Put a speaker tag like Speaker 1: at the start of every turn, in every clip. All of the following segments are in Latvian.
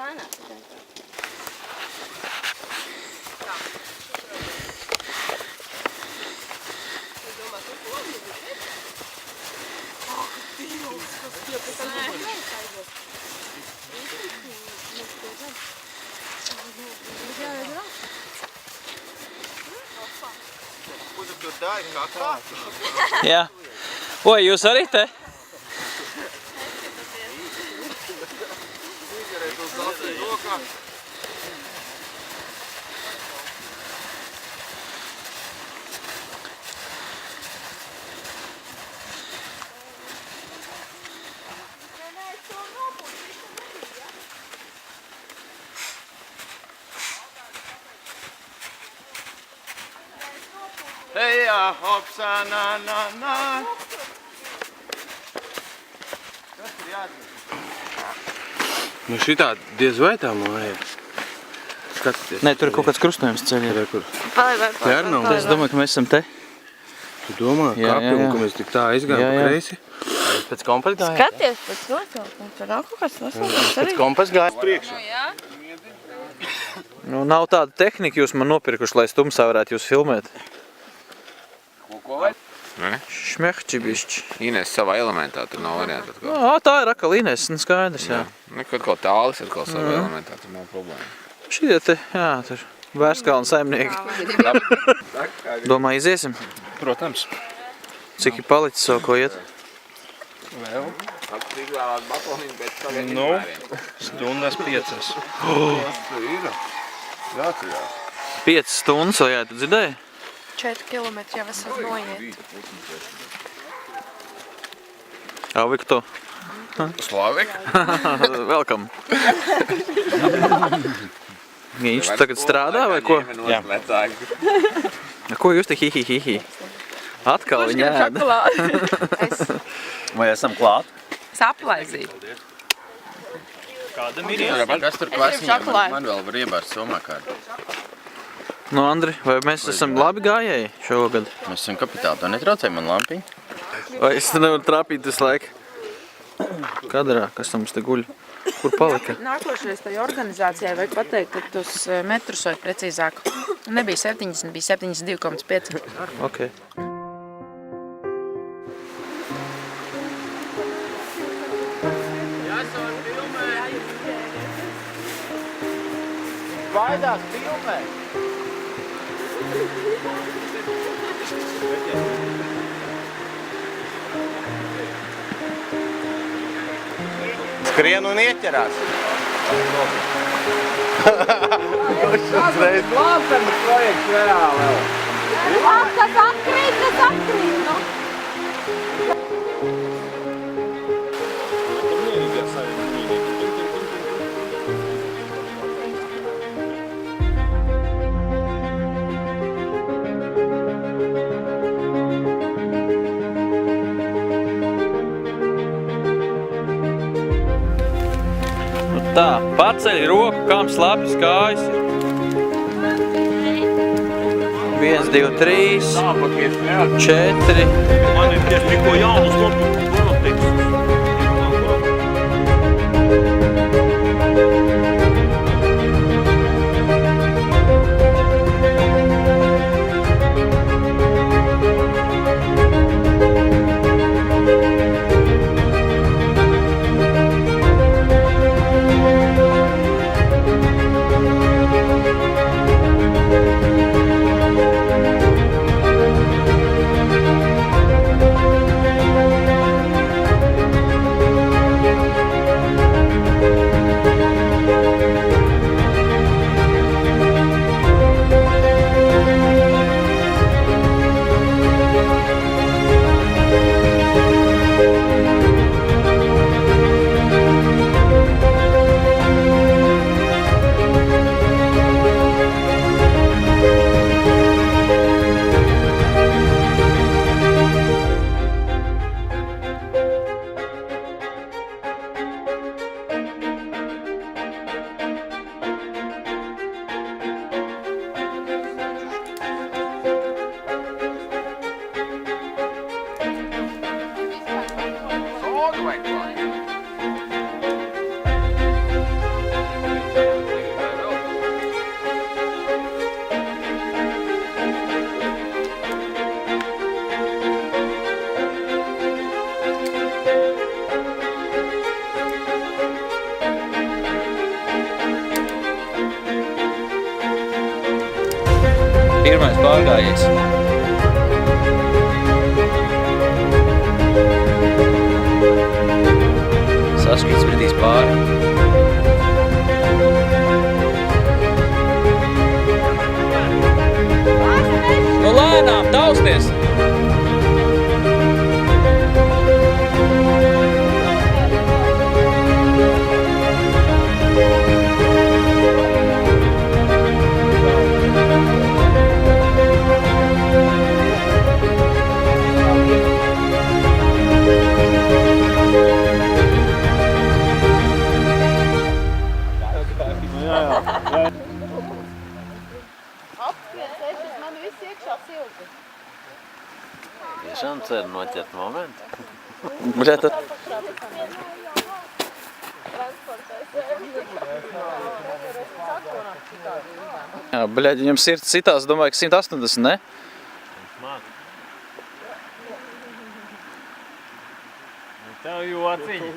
Speaker 1: lēnāk.
Speaker 2: Jā. Oi, jūs arī te?
Speaker 3: Ejā, hopsā, nā, nā, nā. Kas ir jādara? Nu šitā diez vai tā māja. Skatieties.
Speaker 2: Nē, tur ir kaut kāds krustojums ceļā.
Speaker 3: Jā, nav.
Speaker 2: Es domāju, ka mēs esam te.
Speaker 3: Tu domā, kāpjum, ka mēs tik tā aizgājām pa kreisi?
Speaker 2: Pēc kompas gāja?
Speaker 1: Skaties pēc nosaukuma. Tur nav kaut kāds nosaukums arī.
Speaker 2: Pēc kompas gāja?
Speaker 3: Priekšā.
Speaker 2: Nu, nav tāda tehnika jūs man nopirkuši, lai stumsā varētu jūs filmēt.
Speaker 4: Ko vai?
Speaker 2: Šmehčibišķi.
Speaker 4: Ines savā elementā, tur nav variantā.
Speaker 2: Tā ir akal Ines, skaidrs, jā.
Speaker 4: Kaut tālis ir kaut savā elementā, tur nav problēma.
Speaker 2: Šie te, jā, tur Vērskalna saimnieki. Domā, iziesim?
Speaker 3: Protams.
Speaker 2: Cik ir palicis savu, ko iet?
Speaker 3: Vēl.
Speaker 4: Izvēlēt batoniņu pēc tagad
Speaker 3: Nu, stundas 5. Tas ir. Jāceļās.
Speaker 2: 5 stundas, vai jā, tu dzirdēji?
Speaker 1: 4 kilometri jau esam noiet.
Speaker 2: How Viktor?
Speaker 4: Slavik.
Speaker 2: Welcome. Viņš tagad strādā vai ko?
Speaker 4: Jā.
Speaker 2: Ko jūs te hihi? Atkal viņa ēda.
Speaker 5: Vai esam klāt?
Speaker 1: Saplaizīt.
Speaker 5: Kādam ir jāsaka? Kas tur kvasņiem? Man vēl var iebārt somā kādu.
Speaker 2: Nu, Andri, vai mēs esam labi gājēji šogad?
Speaker 5: Mēs esam kapitāli, to netraucēja man lampiņu.
Speaker 2: Vai es te nevaru trāpīt visu laiku? Kadrā, kas tam te guļ? Kur palika?
Speaker 1: Nākošais tai organizācijai vajag pateikt, ka tos metrus vai precīzāk. Nebija 70, bija 72,5.
Speaker 2: Ok.
Speaker 3: Baidās filmē. Skrien un ieķerās. Uzreiz glābšanas projekts reāli.
Speaker 1: Kas atkrīt, nu.
Speaker 2: Tā, paceļ roku, kam slapjas kājas. 1, 2, 3, 4.
Speaker 5: Man ir tieši tikko jaunus lopiņus.
Speaker 2: priecājies? Saškīts pritīs pāri. Nu lēnām, tausties!
Speaker 5: Tiešām cer noķert momentu.
Speaker 2: Bļeta. Jā, bļaļ, viņam sirds citās, domāju, ka 180, ne?
Speaker 5: Tev jociņi.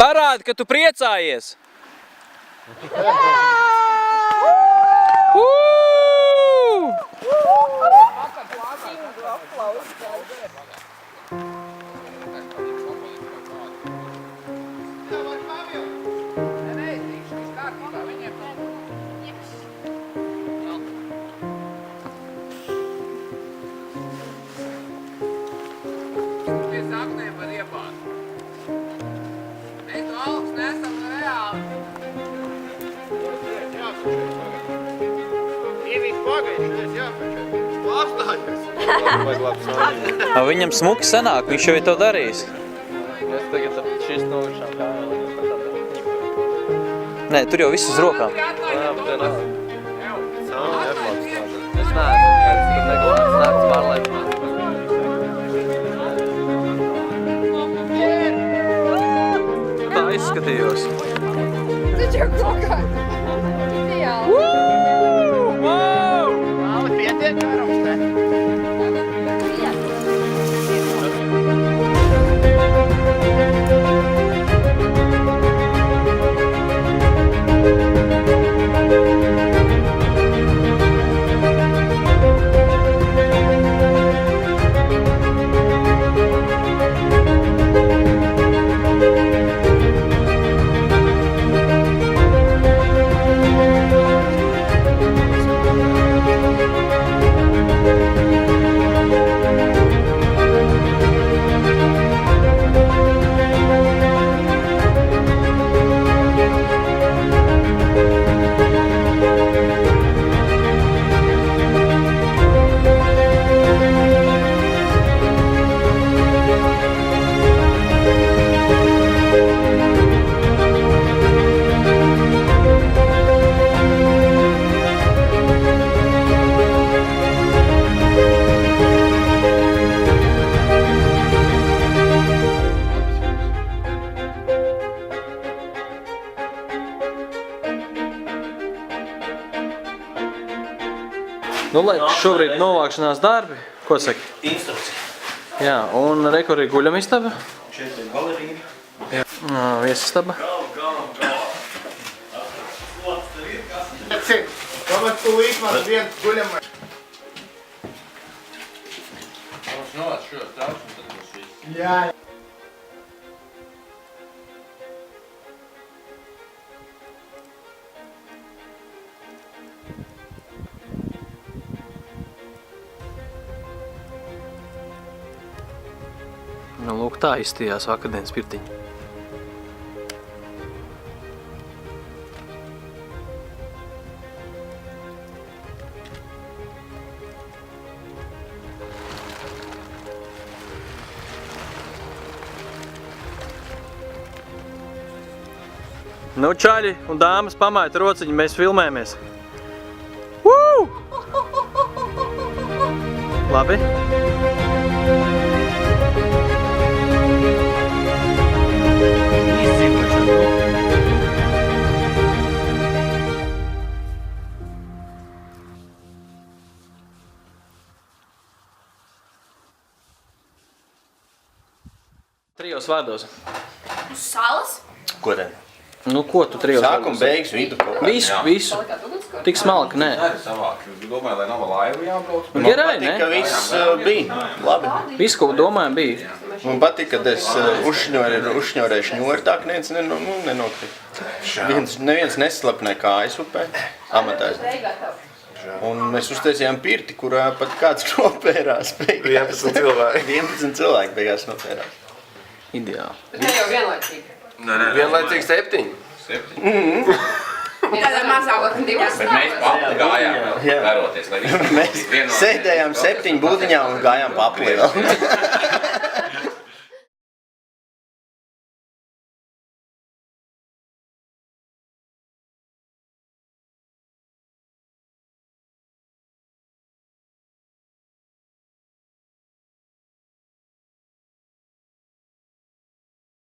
Speaker 2: Parādi, ka tu priecājies! Viņam smuki sanāk, viņš jau ir to darījis.
Speaker 3: Es tagad šis novišām kājām.
Speaker 2: Nē, tur jau viss uz rokām.
Speaker 3: Jā, bet te nav. Savu neplāts klāt. Es neesmu, pēc tur neglāts nakts pārlaicināt.
Speaker 2: Tā izskatījos.
Speaker 6: Taču kokā. Ideāli.
Speaker 7: Māli pietiek garums, ne?
Speaker 2: Nu, lai šobrīd novākšanās darbi, ko saki?
Speaker 5: Instrukcija.
Speaker 2: Jā, un rekur ir guļamistaba.
Speaker 5: Šeit ir galerija.
Speaker 2: Jā, viesistaba.
Speaker 7: Cik? Tomēr tu līdz man viens guļamais.
Speaker 5: Mums novāc šo trauks un tad būs viss.
Speaker 7: Jā.
Speaker 2: Nu, lūk, tā izstījās vakardienas pirtiņa. Nu, čaļi un dāmas, pamājiet rociņu, mēs filmējamies. Woo! Labi. Trijos vārdos.
Speaker 6: Uz salas?
Speaker 5: Ko tad?
Speaker 2: Nu, ko tu trijos?
Speaker 5: Sākuma beigas vidu kaut kā.
Speaker 2: Visu. Tik smalki, nē.
Speaker 4: Domāju, lai nav laivu jābrauc.
Speaker 2: Un
Speaker 5: Man
Speaker 2: gerai,
Speaker 5: patīk,
Speaker 2: ne?
Speaker 5: ka viss bija labi.
Speaker 2: Viss, ko domājam, bija.
Speaker 5: Man patīk, kad es uzšņorēju šņori tā, ka neviens nenokrita. Neviens neslapnē kājas upē, amatās. Un mēs uztaisījām pirti, kurā pat kāds nopērās beigās.
Speaker 3: 11 cilvēki.
Speaker 5: 11 cilvēki beigās nopērās.
Speaker 2: Ideāli.
Speaker 6: Ne jau vienlaicīgi.
Speaker 3: Vienlaicīgi 7.
Speaker 6: Tādā mazāk, un divas.
Speaker 4: Bet mēs papu gājām vēl,
Speaker 5: Jā.
Speaker 4: veroties, lai
Speaker 5: Mēs sēdējām 7 būdiņā un gājām paplī vēl.